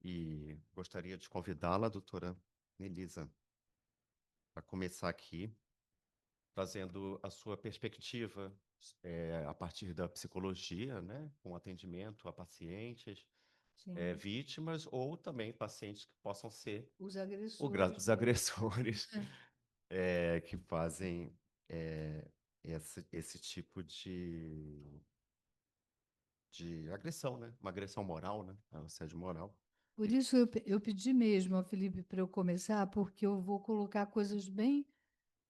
E gostaria de convidá-la, doutora Nelisa, para começar aqui, trazendo a sua perspectiva a partir da psicologia, né, com atendimento a pacientes, Sim, vítimas ou também pacientes que possam ser os agressores, os né? agressores que fazem esse tipo de agressão, né? Uma agressão moral, né? Um assédio moral. Por isso eu pedi mesmo ao Felipe para eu começar, porque eu vou colocar coisas bem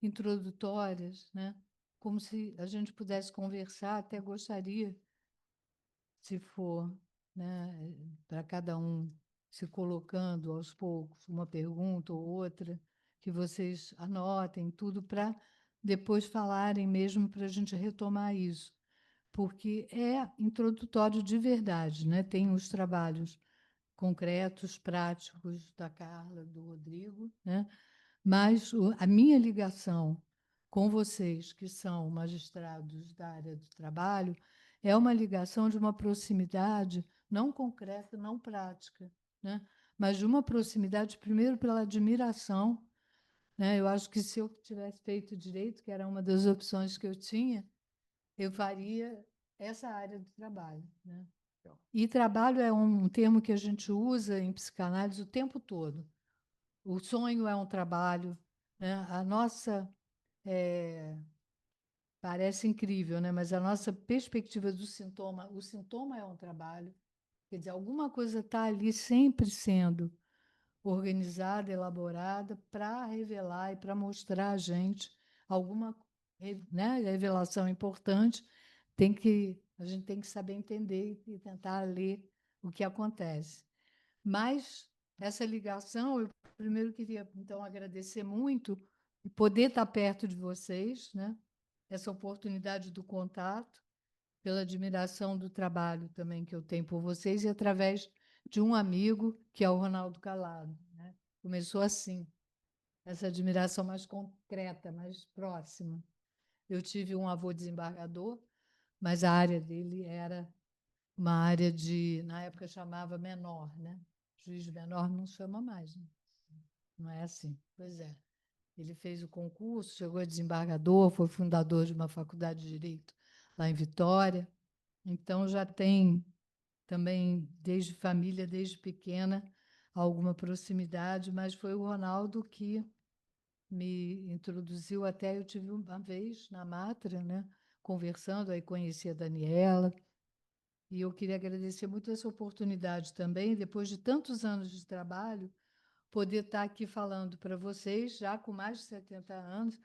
introdutórias, né? Como se a gente pudesse conversar, até gostaria, se for, né, para cada um se colocando aos poucos uma pergunta ou outra, que vocês anotem tudo para depois falarem mesmo para a gente retomar isso, porque é introdutório de verdade, né? Tem os trabalhos concretos, práticos da Carla, do Rodrigo, né? Mas a minha ligação com vocês, que são magistrados da área do trabalho, é uma ligação de uma proximidade não concreta, não prática, né? Mas de uma proximidade, primeiro, pela admiração, né? Eu acho que se eu tivesse feito direito, que era uma das opções que eu tinha, eu faria essa área do trabalho, né? E trabalho é um termo que a gente usa em psicanálise o tempo todo. O sonho é um trabalho, né? A nossa parece incrível, né? Mas a nossa perspectiva do sintoma, o sintoma é um trabalho. Quer dizer, alguma coisa está ali sempre sendo organizada, elaborada para revelar e para mostrar a gente alguma, né, revelação importante. A gente tem que saber entender e tentar ler o que acontece. Mas essa ligação, eu primeiro queria, então, agradecer muito e poder estar perto de vocês, né? Essa oportunidade do contato, pela admiração do trabalho também que eu tenho por vocês e através de um amigo, que é o Ronaldo Calado, né? Começou assim, essa admiração mais concreta, mais próxima. Eu tive um avô desembargador, mas a área dele era uma área de, na época chamava menor, né? Juiz menor não chama mais, né? Não é assim. Pois é. Ele fez o concurso, chegou a desembargador, foi fundador de uma faculdade de direito lá em Vitória. Então já tem também desde família, desde pequena, alguma proximidade, mas foi o Ronaldo que me introduziu até eu tive uma vez na Matra, né, conversando, aí conheci a Daniela, e eu queria agradecer muito essa oportunidade também, depois de tantos anos de trabalho, poder estar aqui falando para vocês, já com mais de 70 anos,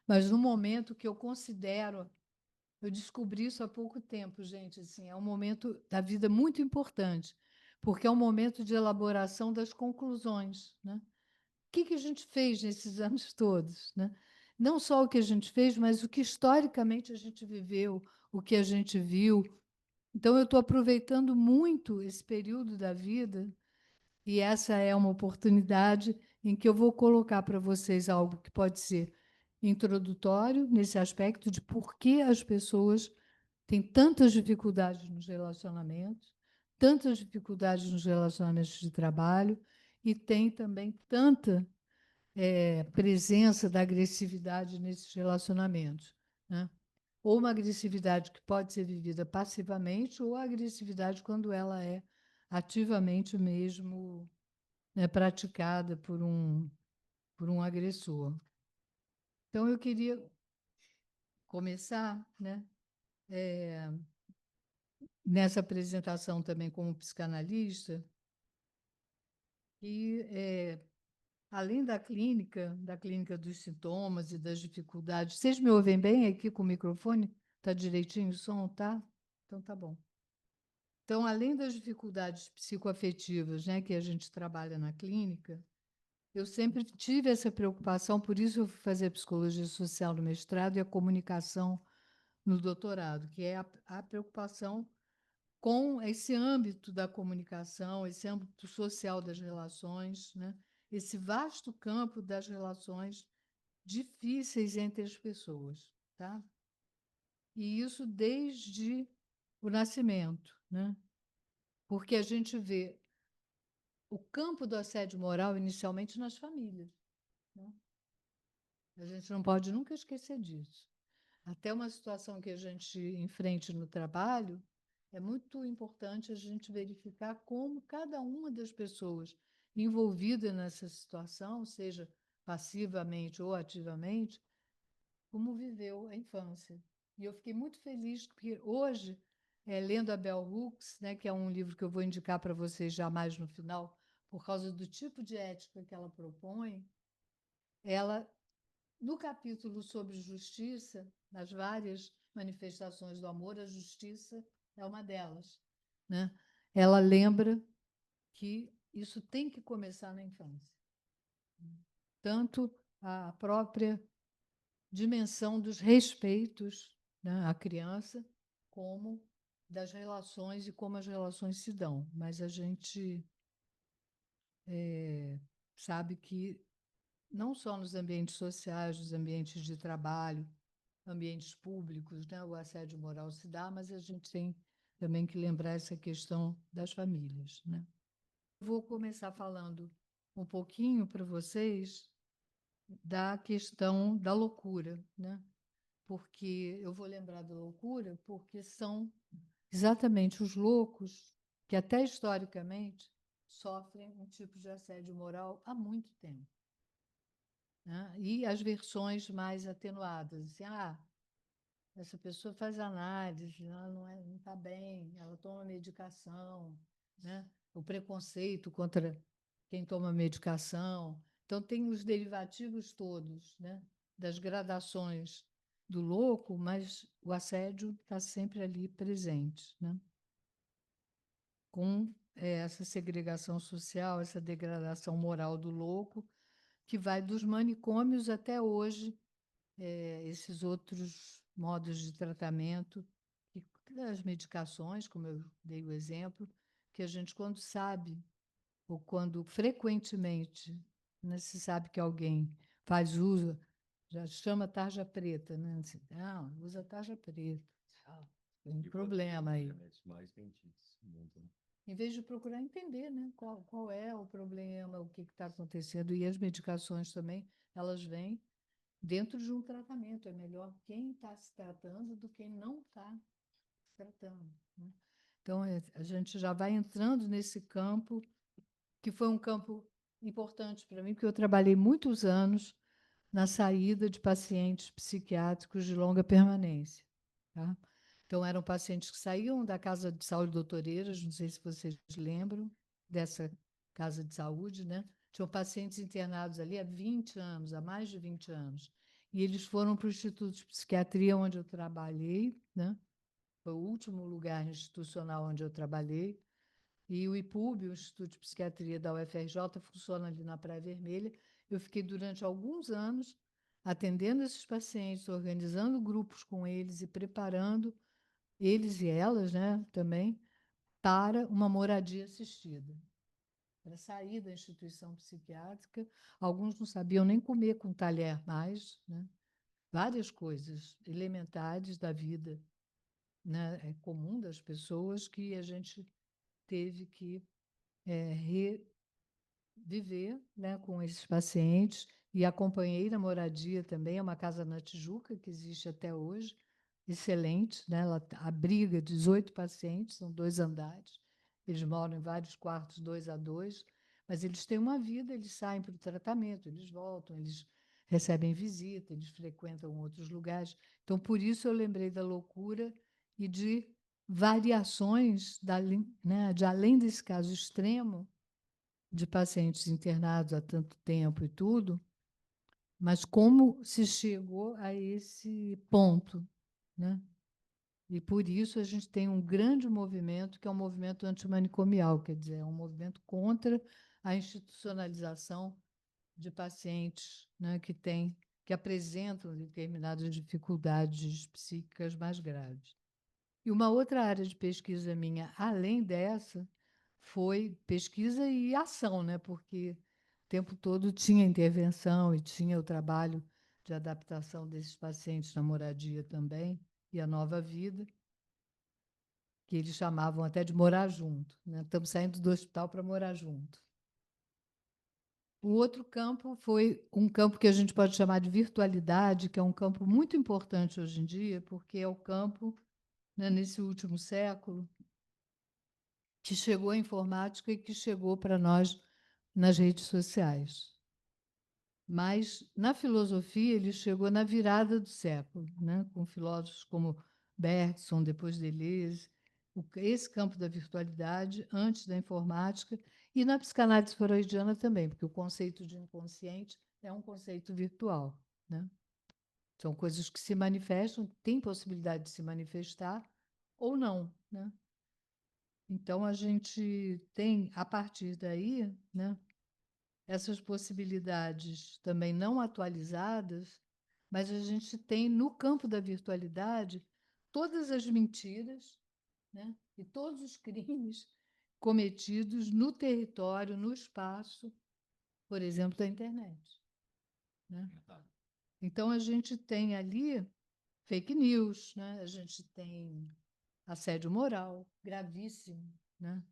mas no momento que eu considero, eu descobri isso há pouco tempo, gente, assim, é um momento da vida muito importante, porque é um momento de elaboração das conclusões, né? O que a gente fez nesses anos todos, né? Não só o que a gente fez, mas o que historicamente a gente viveu, o que a gente viu. Então, eu estou aproveitando muito esse período da vida e essa é uma oportunidade em que eu vou colocar para vocês algo que pode ser introdutório, nesse aspecto de por que as pessoas têm tantas dificuldades nos relacionamentos, tantas dificuldades nos relacionamentos de trabalho, e tem também tanta presença da agressividade nesses relacionamentos, né? Ou uma agressividade que pode ser vivida passivamente, ou a agressividade quando ela é ativamente mesmo, né, praticada por um agressor. Então, eu queria começar, né, nessa apresentação também como psicanalista, e, além da clínica dos sintomas e das dificuldades, vocês me ouvem bem aqui com o microfone? Está direitinho o som, tá? Então, tá bom. Então, além das dificuldades psicoafetivas, né, que a gente trabalha na clínica, eu sempre tive essa preocupação, por isso eu fui fazer psicologia social no mestrado e a comunicação no doutorado, que é a preocupação com esse âmbito da comunicação, esse âmbito social das relações, né? Esse vasto campo das relações difíceis entre as pessoas, tá? E isso desde o nascimento, né? Porque a gente vê o campo do assédio moral, inicialmente, nas famílias, né? A gente não pode nunca esquecer disso. Até uma situação que a gente enfrente no trabalho, é muito importante a gente verificar como cada uma das pessoas envolvidas nessa situação, seja passivamente ou ativamente, como viveu a infância. E eu fiquei muito feliz porque hoje, lendo a Bell Hooks, né, que é um livro que eu vou indicar para vocês já mais no final, por causa do tipo de ética que ela propõe, ela, no capítulo sobre justiça, nas várias manifestações do amor, a justiça é uma delas, né? Ela lembra que isso tem que começar na infância. Tanto a própria dimensão dos respeitos, né, à criança, como das relações e como as relações se dão. Mas a gente sabe que não só nos ambientes sociais, nos ambientes de trabalho, ambientes públicos, né, o assédio moral se dá, mas a gente tem também que lembrar essa questão das famílias, né? Vou começar falando um pouquinho para vocês da questão da loucura, né? Porque eu vou lembrar da loucura porque são exatamente os loucos que até historicamente sofrem um tipo de assédio moral há muito tempo, né? E as versões mais atenuadas, assim, essa pessoa faz análise, ela não está bem, ela toma medicação, né? O preconceito contra quem toma medicação. Então, tem os derivativos todos, né? Das gradações do louco, mas o assédio está sempre ali presente, né? Com essa segregação social, essa degradação moral do louco, que vai dos manicômios até hoje, esses outros modos de tratamento, e as medicações, como eu dei o exemplo, que a gente, quando sabe, ou quando frequentemente, né, se sabe que alguém faz uso, já chama tarja preta, né? Assim, não, usa tarja preta. Tem um problema aí. Mais vendidos no mundo, né? Em vez de procurar entender, né, qual é o problema, o que está acontecendo. E as medicações também, elas vêm dentro de um tratamento. É melhor quem está se tratando do que quem não está se tratando, né? Então, a gente já vai entrando nesse campo, que foi um campo importante para mim, porque eu trabalhei muitos anos na saída de pacientes psiquiátricos de longa permanência, tá? Então, eram pacientes que saíam da Casa de Saúde Doutoreiras, não sei se vocês lembram dessa casa de saúde, né? Tinham pacientes internados ali há 20 anos, há mais de 20 anos. E eles foram para o Instituto de Psiquiatria, onde eu trabalhei, né? Foi o último lugar institucional onde eu trabalhei. E o IPUB, o Instituto de Psiquiatria da UFRJ, funciona ali na Praia Vermelha. Eu fiquei durante alguns anos atendendo esses pacientes, organizando grupos com eles e preparando eles e elas, né, também, para uma moradia assistida, para sair da instituição psiquiátrica. Alguns não sabiam nem comer com talher mais, né? Várias coisas elementares da vida, né, comum das pessoas que a gente teve que reviver, né, com esses pacientes. E acompanhei na moradia também, é uma casa na Tijuca, que existe até hoje, excelente, né? Ela abriga 18 pacientes, são 2 andares, eles moram em vários quartos, 2 a 2, mas eles têm uma vida, eles saem para o tratamento, eles voltam, eles recebem visita, eles frequentam outros lugares. Então, por isso eu lembrei da loucura e de variações, né, de além desse caso extremo, de pacientes internados há tanto tempo e tudo, mas como se chegou a esse ponto, né? E por isso a gente tem um grande movimento, que é um movimento antimanicomial, quer dizer, é um movimento contra a institucionalização de pacientes, né, que apresentam determinadas dificuldades psíquicas mais graves. E uma outra área de pesquisa minha, além dessa, foi pesquisa e ação, né? Porque o tempo todo tinha intervenção e tinha o trabalho de adaptação desses pacientes na moradia também, e a nova vida, que eles chamavam até de morar junto, né? Estamos saindo do hospital para morar junto. O outro campo foi um campo que a gente pode chamar de virtualidade, que é um campo muito importante hoje em dia, porque é o campo, né, nesse último século, que chegou a informática e que chegou para nós nas redes sociais. Mas, na filosofia, ele chegou na virada do século, né? Com filósofos como Bergson, depois Deleuze, esse campo da virtualidade, antes da informática, e na psicanálise freudiana também, porque o conceito de inconsciente é um conceito virtual, né? São coisas que se manifestam, têm possibilidade de se manifestar ou não, né? Então, a gente tem, a partir daí, né, essas possibilidades também não atualizadas, mas a gente tem no campo da virtualidade todas as mentiras, né, e todos os crimes cometidos no território, no espaço, por exemplo, da internet, né? Então a gente tem ali fake news, né? A gente tem assédio moral gravíssimo, né?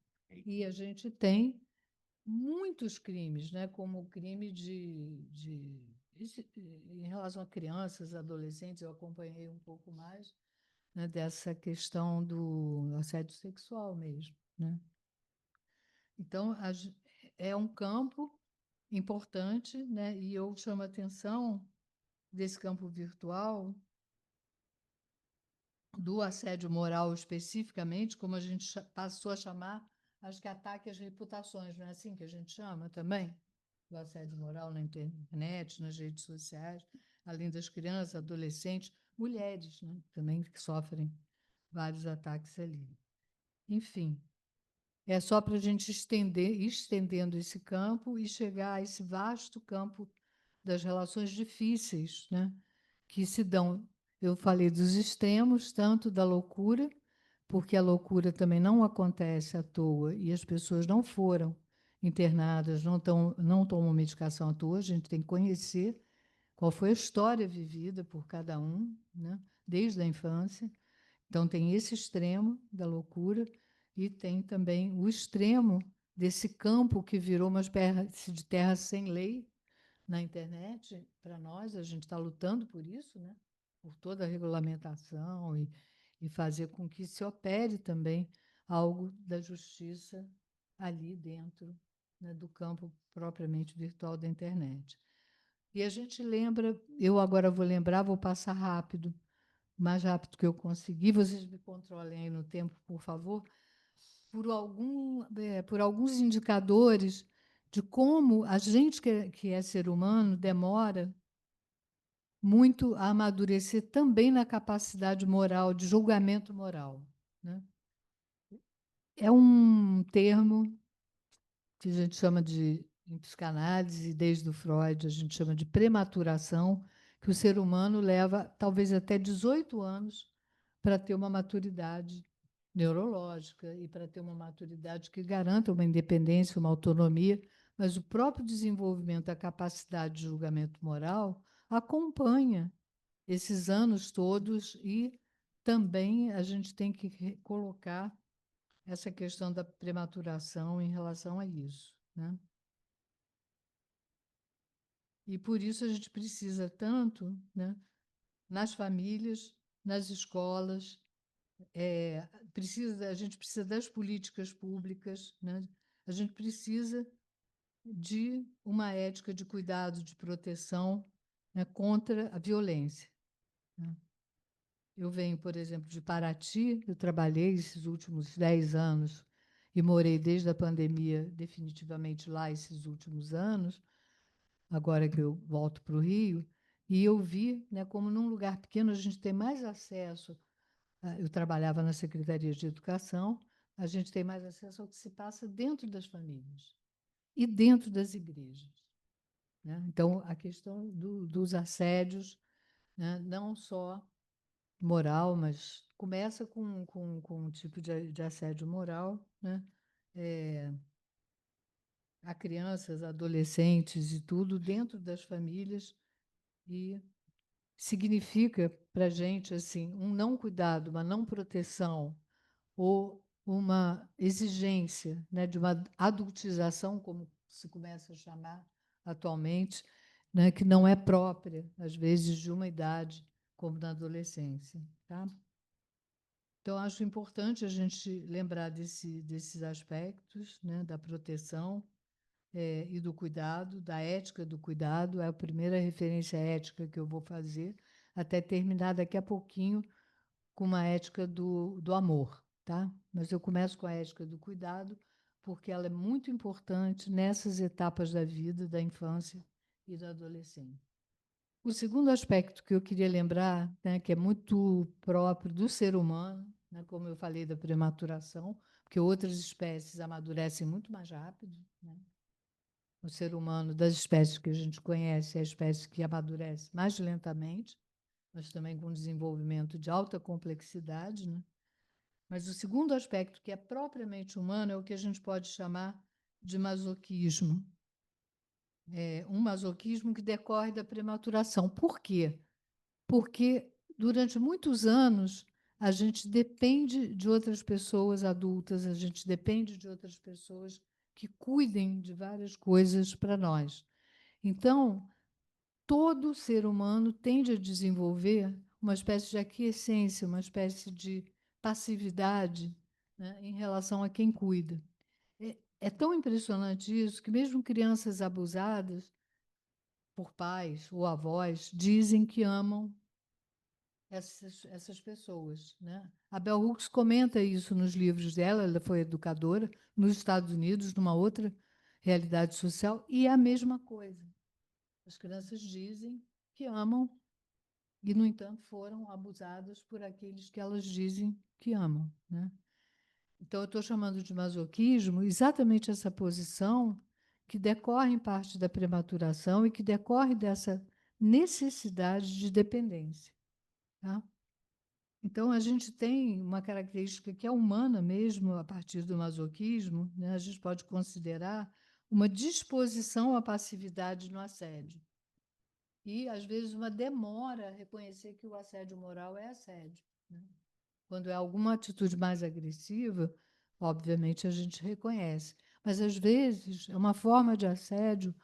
E a gente tem muitos crimes, né, como o crime em relação a crianças, adolescentes, eu acompanhei um pouco mais, né, dessa questão do assédio sexual mesmo, né? Então, é um campo importante, né, e eu chamo a atenção desse campo virtual, do assédio moral especificamente, como a gente passou a chamar, acho que ataque às reputações, não é assim que a gente chama também? Do assédio moral na internet, nas redes sociais, além das crianças, adolescentes, mulheres, né, também que sofrem vários ataques ali. Enfim, é só para a gente ir estendendo esse campo e chegar a esse vasto campo das relações difíceis, né, que se dão. Eu falei dos extremos, tanto da loucura, porque a loucura também não acontece à toa e as pessoas não foram internadas, não tomam medicação à toa, a gente tem que conhecer qual foi a história vivida por cada um, né, desde a infância. Então, tem esse extremo da loucura e tem também o extremo desse campo que virou uma espécie de terra sem lei na internet. Para nós, a gente está lutando por isso, né? Por toda a regulamentação e fazer com que se opere também algo da justiça ali dentro, né, do campo propriamente virtual da internet. E a gente lembra, eu agora vou lembrar, vou passar rápido, o mais rápido que eu conseguir. Vocês me controlem aí no tempo, por favor. Por alguns indicadores de como a gente que é ser humano demora muito a amadurecer também na capacidade moral, de julgamento moral, né? É um termo que a gente chama de, em psicanálise, desde o Freud, a gente chama de prematuração, que o ser humano leva talvez até 18 anos para ter uma maturidade neurológica e para ter uma maturidade que garanta uma independência, uma autonomia, mas o próprio desenvolvimento da capacidade de julgamento moral acompanha esses anos todos e também a gente tem que colocar essa questão da prematuração em relação a isso, né? E por isso a gente precisa tanto, né, nas famílias, nas escolas, a gente precisa das políticas públicas, né? A gente precisa de uma ética de cuidado, de proteção, né, contra a violência, né? Eu venho, por exemplo, de Paraty, eu trabalhei esses últimos 10 anos e morei desde a pandemia definitivamente lá esses últimos anos, agora que eu volto para o Rio, e eu vi, né, como num lugar pequeno a gente tem mais acesso. Eu trabalhava na Secretaria de Educação, a gente tem mais acesso ao que se passa dentro das famílias e dentro das igrejas, né? Então, a questão dos assédios, né, não só moral, mas começa com um tipo de assédio moral, né? É, a crianças, adolescentes e tudo dentro das famílias, e significa para a gente assim, um não cuidado, uma não proteção ou uma exigência, né, de uma adultização, como se começa a chamar atualmente, né, que não é própria, às vezes, de uma idade como na adolescência. Tá? Então, acho importante a gente lembrar desses aspectos, né, da proteção e do cuidado, da ética do cuidado. É a primeira referência ética que eu vou fazer, até terminar daqui a pouquinho com uma ética do amor. Tá? Mas eu começo com a ética do cuidado, porque ela é muito importante nessas etapas da vida, da infância e da adolescência. O segundo aspecto que eu queria lembrar, né, que é muito próprio do ser humano, né, como eu falei da prematuração, porque outras espécies amadurecem muito mais rápido. Né? O ser humano, das espécies que a gente conhece, é a espécie que amadurece mais lentamente, mas também com desenvolvimento de alta complexidade. Né? Mas o segundo aspecto, que é propriamente humano, é o que a gente pode chamar de masoquismo. É um masoquismo que decorre da prematuração. Por quê? Porque durante muitos anos a gente depende de outras pessoas adultas, a gente depende de outras pessoas que cuidem de várias coisas para nós. Então, todo ser humano tende a desenvolver uma espécie de aquiescência, uma espécie de passividade, né, em relação a quem cuida. É tão impressionante isso que mesmo crianças abusadas por pais ou avós dizem que amam essas pessoas. Né? A Bell Hooks comenta isso nos livros dela, ela foi educadora nos Estados Unidos, numa outra realidade social, e é a mesma coisa. As crianças dizem que amam e, no entanto, foram abusadas por aqueles que elas dizem que amam. Né? Então, eu estou chamando de masoquismo exatamente essa posição que decorre em parte da prematuração e que decorre dessa necessidade de dependência. Tá? Então, a gente tem uma característica que é humana mesmo, a partir do masoquismo, né? A gente pode considerar uma disposição à passividade no assédio. E, às vezes, uma demora a reconhecer que o assédio moral é assédio. Né? Quando é alguma atitude mais agressiva, obviamente a gente reconhece. Mas, às vezes, é uma forma de assédio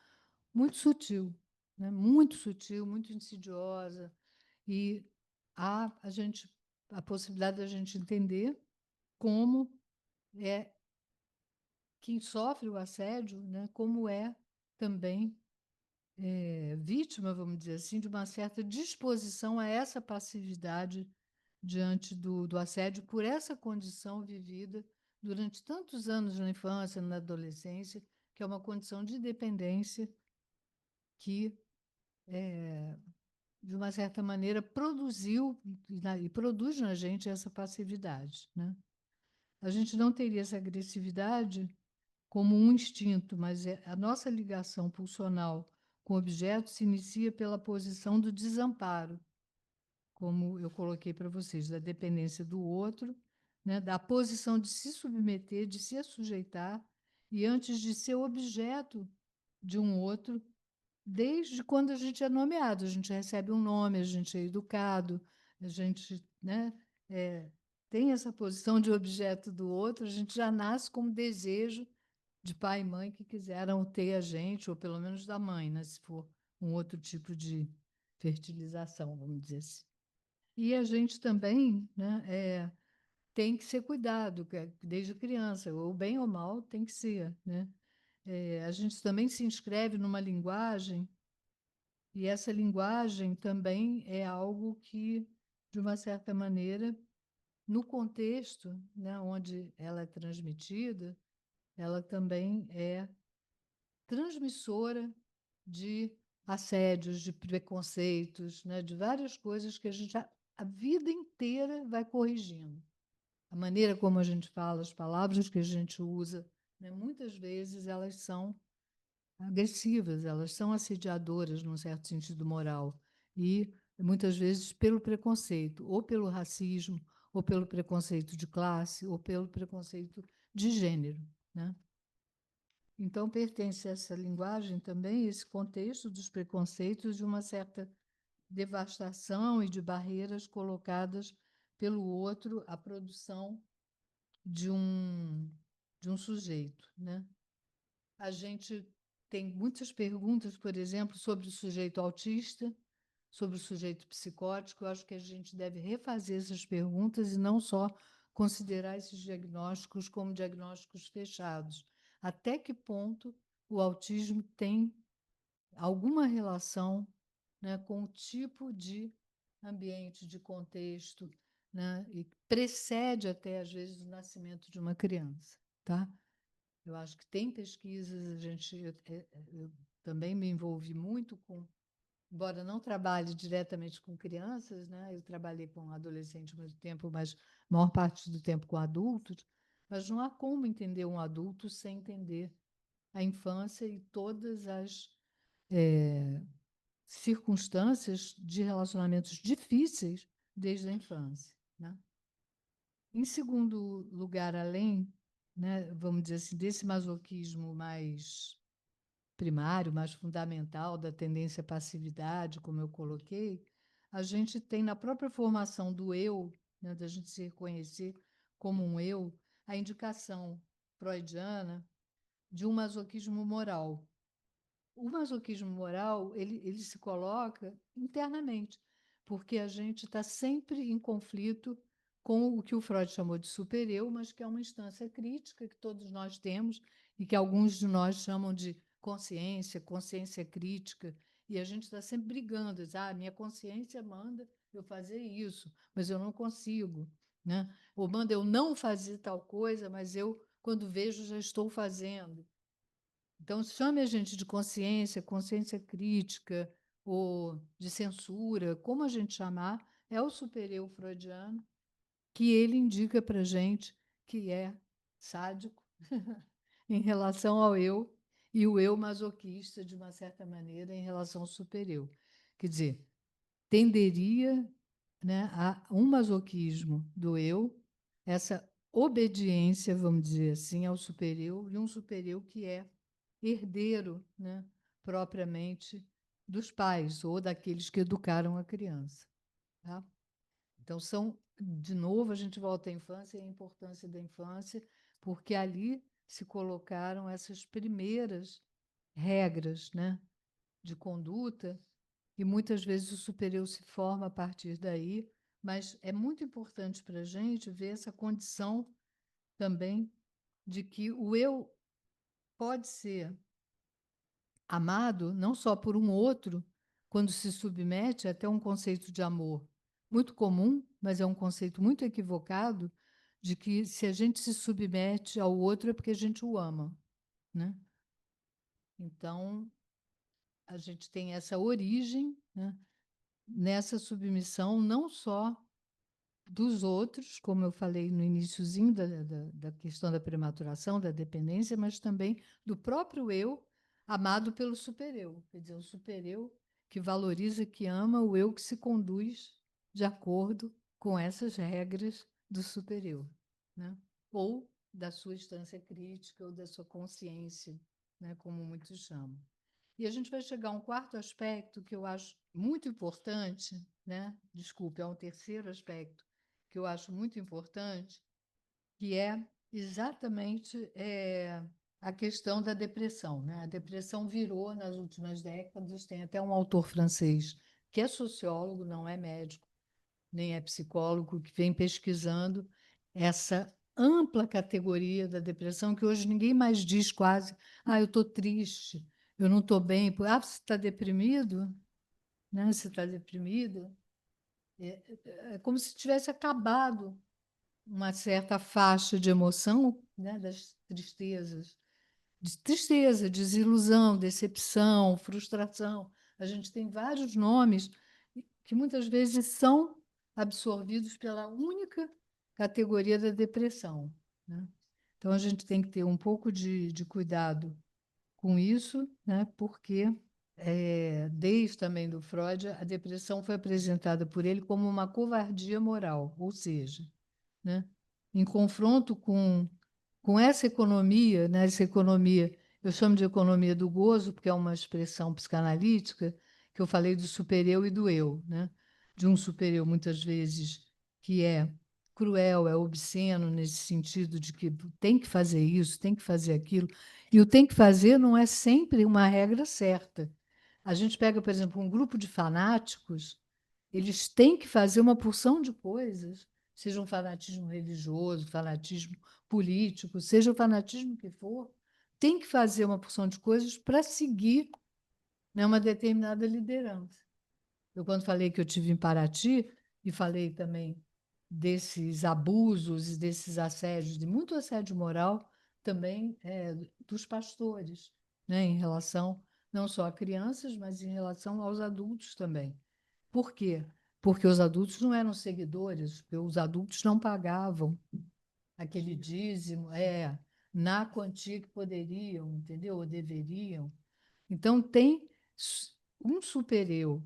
muito sutil, né? Muito sutil, muito insidiosa. E há a possibilidade da gente entender como é quem sofre o assédio, né? Como é também vítima, vamos dizer assim, de uma certa disposição a essa passividade diante do assédio, por essa condição vivida durante tantos anos na infância, na adolescência, que é uma condição de dependência que, de uma certa maneira, produziu e produz na gente essa passividade. Né? A gente não teria essa agressividade como um instinto, mas a nossa ligação pulsional com o objeto se inicia pela posição do desamparo, como eu coloquei para vocês, da dependência do outro, né, da posição de se submeter, de se sujeitar, e antes de ser objeto de um outro, desde quando a gente é nomeado, a gente recebe um nome, a gente é educado, a gente, né, tem essa posição de objeto do outro, a gente já nasce como desejo de pai e mãe que quiseram ter a gente, ou pelo menos da mãe, né, se for um outro tipo de fertilização, vamos dizer assim. E a gente também, né, tem que ser cuidado, desde criança, ou bem ou mal, tem que ser. Né? A gente também se inscreve numa linguagem, e essa linguagem também é algo que, de uma certa maneira, no contexto, né, onde ela é transmitida, ela também é transmissora de assédios, de preconceitos, né, de várias coisas que a gente a vida inteira vai corrigindo. A maneira como a gente fala, as palavras que a gente usa, né, muitas vezes elas são agressivas, elas são assediadoras, num certo sentido moral, e muitas vezes pelo preconceito, ou pelo racismo, ou pelo preconceito de classe, ou pelo preconceito de gênero. Né? Então, pertence a essa linguagem também esse contexto dos preconceitos de uma certa devastação e de barreiras colocadas pelo outro à produção de um sujeito. Né? A gente tem muitas perguntas, por exemplo, sobre o sujeito autista, sobre o sujeito psicótico. Eu acho que a gente deve refazer essas perguntas e não só considerar esses diagnósticos como diagnósticos fechados. Até que ponto o autismo tem alguma relação, né, com o tipo de ambiente, de contexto, né, e precede até, às vezes, o nascimento de uma criança, tá? Eu acho que tem pesquisas, eu também me envolvi muito com, embora não trabalhe diretamente com crianças, né, eu trabalhei com adolescentes muito tempo, mas a maior parte do tempo com adultos, mas não há como entender um adulto sem entender a infância e todas as circunstâncias de relacionamentos difíceis desde a infância, né? Em segundo lugar, além, né, vamos dizer assim, desse masoquismo mais primário, mais fundamental, da tendência à passividade, como eu coloquei, a gente tem na própria formação do eu, né, da gente se reconhecer como um eu, a indicação freudiana de um masoquismo moral. O masoquismo moral, ele se coloca internamente, porque a gente está sempre em conflito com o que o Freud chamou de supereu, mas que é uma instância crítica que todos nós temos e que alguns de nós chamam de consciência, consciência crítica, e a gente está sempre brigando, diz, minha consciência manda eu fazer isso, mas eu não consigo, né? Ou manda eu não fazer tal coisa, mas eu, quando vejo, já estou fazendo. Então, chame a gente de consciência, consciência crítica ou de censura, como a gente chamar, é o supereu freudiano, que ele indica para a gente que é sádico em relação ao eu e o eu masoquista, de uma certa maneira, em relação ao supereu. Quer dizer, tenderia, né, a um masoquismo do eu, essa obediência, vamos dizer assim, ao supereu, e um supereu que é herdeiro, né, propriamente dos pais ou daqueles que educaram a criança. Tá? Então, de novo, a gente volta à infância e a importância da infância, porque ali se colocaram essas primeiras regras, né, de conduta, e muitas vezes o superior se forma a partir daí, mas é muito importante para a gente ver essa condição também de que o eu pode ser amado não só por um outro, quando se submete até um conceito de amor muito comum, mas é um conceito muito equivocado, de que se a gente se submete ao outro é porque a gente o ama, né? Então, a gente tem essa origem, né, nessa submissão não só dos outros, como eu falei no iniciozinho da questão da prematuração, da dependência, mas também do próprio eu, amado pelo supereu. Quer dizer, o supereu que valoriza, que ama, o eu que se conduz de acordo com essas regras do supereu, né? Ou da sua instância crítica, ou da sua consciência, né? Como muitos chamam. E a gente vai chegar a um quarto aspecto que eu acho muito importante, né? Desculpe, é um terceiro aspecto que eu acho muito importante, que é exatamente a questão da depressão, né? A depressão virou, nas últimas décadas, tem até um autor francês que é sociólogo, não é médico, nem é psicólogo, que vem pesquisando essa ampla categoria da depressão, que hoje ninguém mais diz quase, eu estou triste, eu não estou bem. Você está deprimido? Né? Você está deprimido? É como se tivesse acabado uma certa faixa de emoção, né, das tristezas, de tristeza, desilusão, decepção, frustração. A gente tem vários nomes que muitas vezes são absorvidos pela única categoria da depressão, né? Então a gente tem que ter um pouco de cuidado com isso, né, porque desde também do Freud, a depressão foi apresentada por ele como uma covardia moral, ou seja, né, em confronto com essa economia, né, essa economia, eu chamo de economia do gozo, porque é uma expressão psicanalítica, que eu falei do supereu e do eu, né, de um supereu, muitas vezes, que é cruel, é obsceno nesse sentido de que tem que fazer isso, tem que fazer aquilo. E o tem que fazer não é sempre uma regra certa. A gente pega, por exemplo, um grupo de fanáticos, eles têm que fazer uma porção de coisas, seja um fanatismo religioso, fanatismo político, seja o fanatismo que for, tem que fazer uma porção de coisas para seguir, né, uma determinada liderança. Eu, quando falei que eu tive em Paraty, e falei também desses abusos e desses assédios, de muito assédio moral, também dos pastores, né, em relação não só a crianças, mas em relação aos adultos também. Por quê? Porque os adultos não eram seguidores, porque os adultos não pagavam aquele dízimo, na quantia que poderiam, entendeu? Ou deveriam. Então, tem um supereu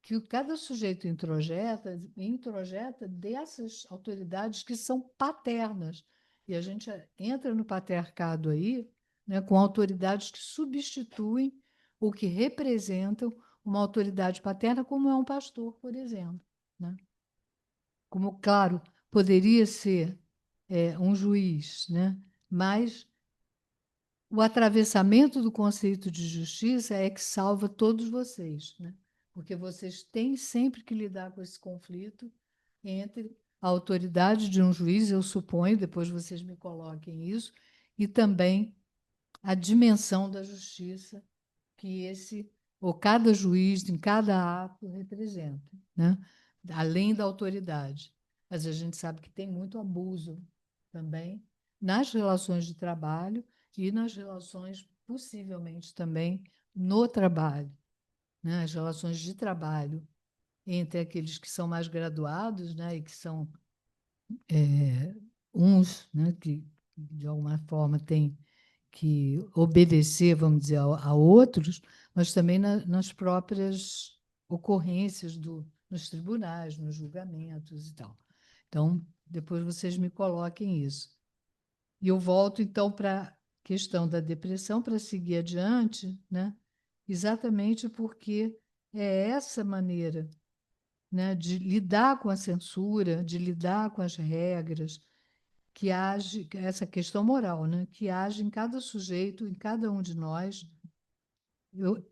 que cada sujeito introjeta dessas autoridades que são paternas. E a gente entra no patriarcado aí, né, com autoridades que substituem ou que representam uma autoridade paterna, como é um pastor, por exemplo. Né? Como, claro, poderia ser um juiz, né? Mas o atravessamento do conceito de justiça é que salva todos vocês, né? Porque vocês têm sempre que lidar com esse conflito entre a autoridade de um juiz, eu suponho, depois vocês me coloquem isso, e também a dimensão da justiça que ou cada juiz, em cada ato, representa, né? Além da autoridade. Mas a gente sabe que tem muito abuso também nas relações de trabalho e nas relações, possivelmente também, no trabalho, né? As relações de trabalho entre aqueles que são mais graduados, né? E que são uns, né? Que, de alguma forma, têm que obedecer, vamos dizer, a outros, mas também nas próprias ocorrências nos tribunais, nos julgamentos e tal. Então, depois vocês me coloquem isso. E eu volto, então, para a questão da depressão, para seguir adiante, né? Exatamente porque é essa maneira, né, de lidar com a censura, de lidar com as regras, que age, essa questão moral, né, que age em cada sujeito, em cada um de nós.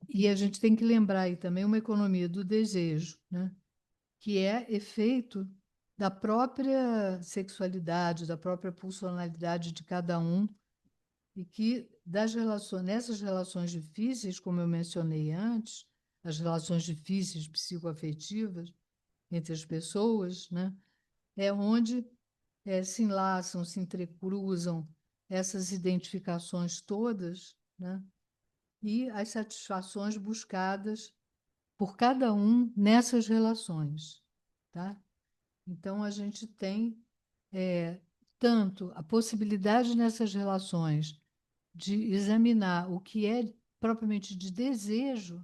E a gente tem que lembrar aí também uma economia do desejo, né, que é efeito da própria sexualidade, da própria pulsionalidade de cada um, e que nessas relações difíceis, como eu mencionei antes, as relações difíceis psicoafetivas entre as pessoas, né, é onde se enlaçam, se entrecruzam essas identificações todas, né, e as satisfações buscadas por cada um nessas relações. Tá? Então, a gente tem tanto a possibilidade nessas relações de examinar o que é propriamente de desejo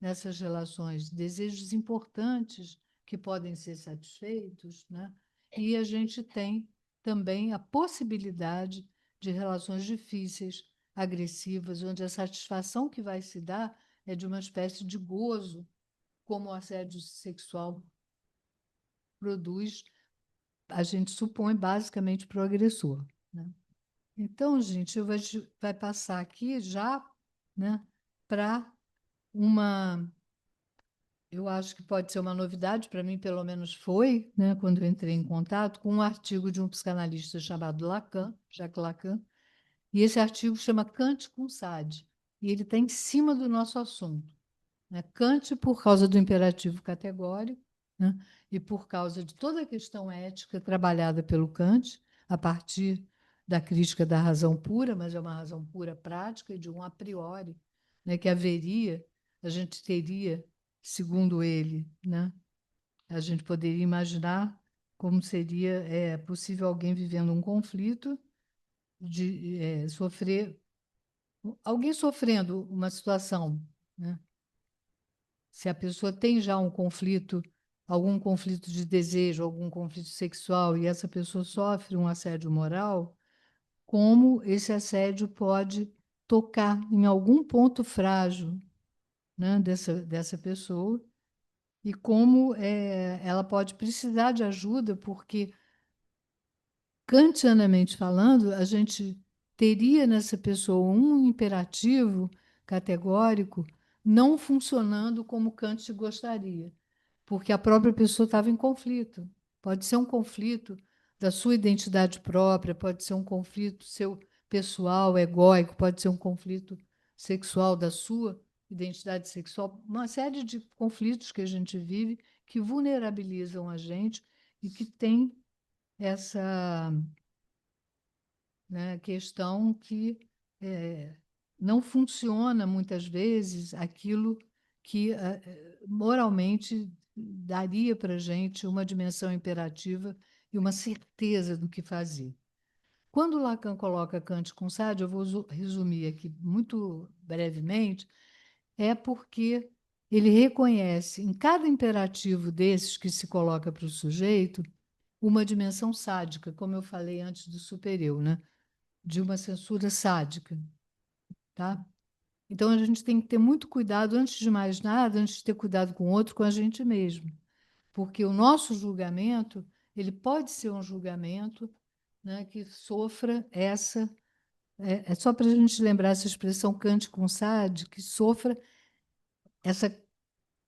nessas relações, desejos importantes que podem ser satisfeitos, né? E a gente tem também a possibilidade de relações difíceis, agressivas, onde a satisfação que vai se dar é de uma espécie de gozo, como o assédio sexual produz, a gente supõe basicamente para o agressor. Né? Então, gente, vai passar aqui já, né, para uma. Eu acho que pode ser uma novidade, para mim, pelo menos foi, né, quando eu entrei em contato, com um artigo de um psicanalista chamado Lacan, Jacques Lacan, e esse artigo chama Kant com Sade, e ele está em cima do nosso assunto. Né? Kant, por causa do imperativo categórico, né, e por causa de toda a questão ética trabalhada pelo Kant, a partir da crítica da razão pura, mas é uma razão pura prática e de um a priori, né, que a gente teria, segundo ele, né, a gente poderia imaginar como seria possível alguém vivendo um conflito, alguém sofrendo uma situação, né, se a pessoa tem já um conflito, algum conflito de desejo, algum conflito sexual, e essa pessoa sofre um assédio moral, como esse assédio pode tocar em algum ponto frágil, né, dessa pessoa, e como ela pode precisar de ajuda, porque kantianamente falando, a gente teria nessa pessoa um imperativo categórico não funcionando como Kant gostaria, porque a própria pessoa estava em conflito. Pode ser um conflito da sua identidade própria, pode ser um conflito seu pessoal, egóico, pode ser um conflito sexual da sua identidade sexual, uma série de conflitos que a gente vive que vulnerabilizam a gente e que tem essa, né, questão que não funciona muitas vezes aquilo que moralmente daria para a gente uma dimensão imperativa e uma certeza do que fazer. Quando Lacan coloca Kant com Sade, eu vou resumir aqui muito brevemente, é porque ele reconhece em cada imperativo desses que se coloca para o sujeito uma dimensão sádica, como eu falei antes do superior, né? De uma censura sádica, tá? Então a gente tem que ter muito cuidado, antes de mais nada, antes de ter cuidado com o outro, com a gente mesmo, porque o nosso julgamento ele pode ser um julgamento, né, que sofra essa é só para a gente lembrar essa expressão Kant com Sade, que sofra essa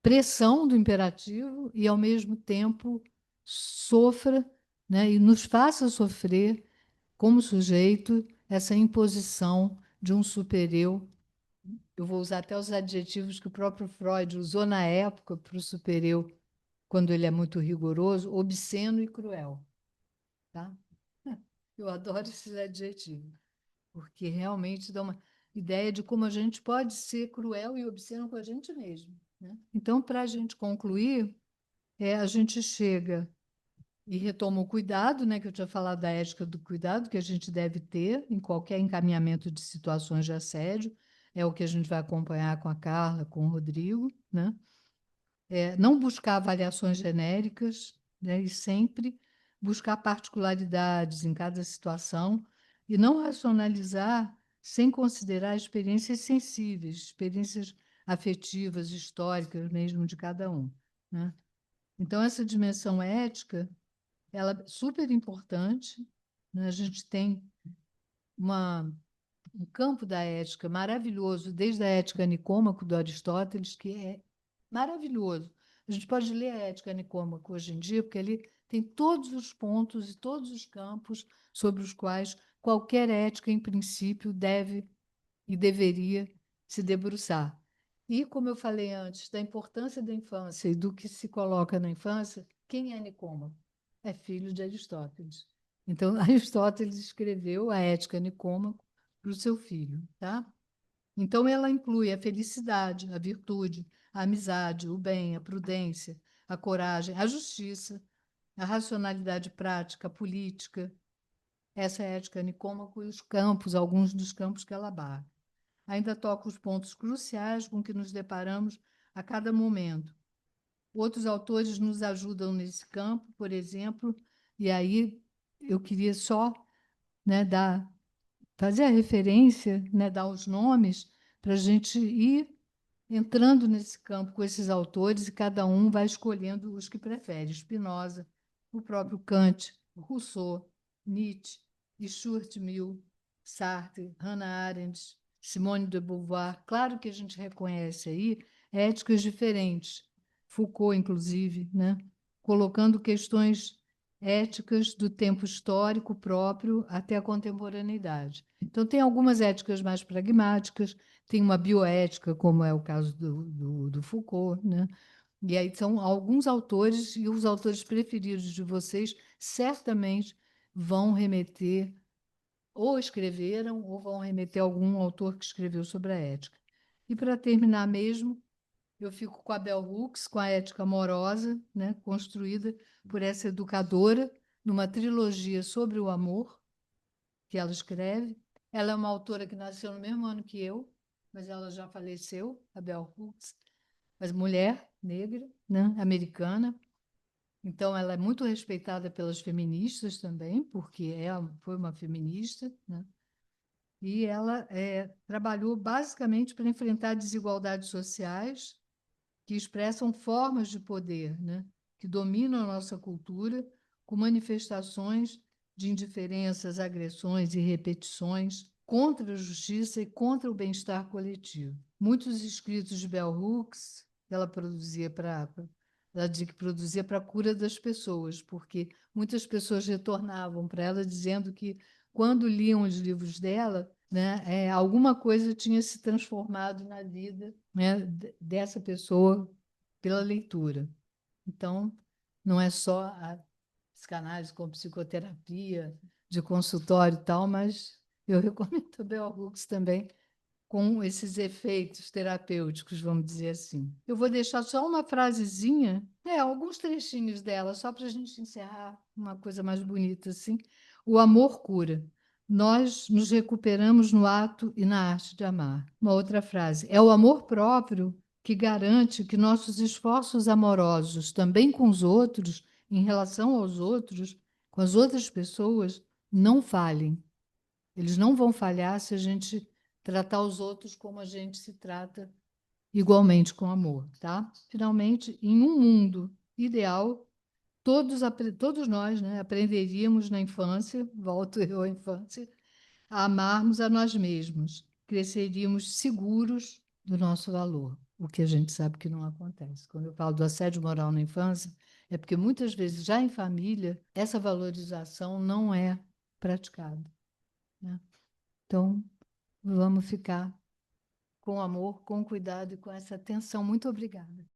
pressão do imperativo e, ao mesmo tempo, sofra, né, e nos faça sofrer, como sujeito, essa imposição de um supereu. Eu vou usar até os adjetivos que o próprio Freud usou na época para o supereu, quando ele é muito rigoroso, obsceno e cruel. Tá? Eu adoro esses adjetivos, porque realmente dá uma ideia de como a gente pode ser cruel e obsceno com a gente mesmo. Né? Então, para a gente concluir, a gente chega e retoma o cuidado, né, que eu tinha falado da ética do cuidado, que a gente deve ter em qualquer encaminhamento de situações de assédio, é o que a gente vai acompanhar com a Carla, com o Rodrigo, né? Não buscar avaliações genéricas, né, e sempre buscar particularidades em cada situação e não racionalizar sem considerar experiências sensíveis, experiências afetivas, históricas mesmo de cada um, né? Então, essa dimensão ética ela é super importante, né? A gente tem um campo da ética maravilhoso, desde a ética nicômaco do Aristóteles, que é maravilhoso. A gente pode ler a ética nicômaco hoje em dia, porque ali tem todos os pontos e todos os campos sobre os quais qualquer ética, em princípio, deve e deveria se debruçar. E, como eu falei antes, da importância da infância e do que se coloca na infância, quem é Nicômaco? É filho de Aristóteles. Então, Aristóteles escreveu a Ética Nicômaco para o seu filho, tá? Então, ela inclui a felicidade, a virtude, a amizade, o bem, a prudência, a coragem, a justiça, a racionalidade prática, a política. Essa é a Ética Nicômaco e os campos, alguns dos campos que ela abarca. Ainda toca os pontos cruciais com que nos deparamos a cada momento. Outros autores nos ajudam nesse campo, por exemplo, e aí eu queria só, né, fazer a referência, né, dar os nomes, para a gente ir entrando nesse campo com esses autores e cada um vai escolhendo os que prefere. Spinoza, o próprio Kant, Rousseau, Nietzsche, Stuart Mill, Sartre, Hannah Arendt, Simone de Beauvoir. Claro que a gente reconhece aí éticas diferentes, Foucault, inclusive, né? Colocando questões éticas do tempo histórico próprio até a contemporaneidade. Então, tem algumas éticas mais pragmáticas, tem uma bioética, como é o caso do Foucault, né? E aí são alguns autores, e os autores preferidos de vocês certamente vão remeter, ou escreveram, ou vão remeter a algum autor que escreveu sobre a ética. E para terminar mesmo, eu fico com a Bell Hooks, com a ética amorosa, né, construída por essa educadora, numa trilogia sobre o amor, que ela escreve. Ela é uma autora que nasceu no mesmo ano que eu, mas ela já faleceu, a Bell Hooks, mas mulher, negra, né, americana. Então, ela é muito respeitada pelas feministas também, porque ela foi uma feminista, né? E ela trabalhou basicamente para enfrentar desigualdades sociais que expressam formas de poder, né? Que dominam a nossa cultura com manifestações de indiferenças, agressões e repetições, contra a justiça e contra o bem-estar coletivo. Muitos escritos de Bell Hooks ela dizia que produzia para a cura das pessoas, porque muitas pessoas retornavam para ela dizendo que quando liam os livros dela, né, alguma coisa tinha se transformado na vida, né, dessa pessoa pela leitura. Então, não é só a psicanálise com psicoterapia, de consultório e tal, mas eu recomendo a Bell Hooks também com esses efeitos terapêuticos, vamos dizer assim. Eu vou deixar só uma frasezinha, alguns trechinhos dela, só para a gente encerrar uma coisa mais bonita assim. O amor cura. Nós nos recuperamos no ato e na arte de amar. Uma outra frase. É o amor próprio que garante que nossos esforços amorosos, também com os outros, em relação aos outros, com as outras pessoas, não falhem. Eles não vão falhar se a gente tratar os outros como a gente se trata igualmente com amor, tá? Finalmente, em um mundo ideal, todos nós, né, aprenderíamos na infância, volto eu à infância, a amarmos a nós mesmos, cresceríamos seguros do nosso valor, o que a gente sabe que não acontece. Quando eu falo do assédio moral na infância, é porque muitas vezes, já em família, essa valorização não é praticada, né? Então, vamos ficar com amor, com cuidado e com essa atenção. Muito obrigada.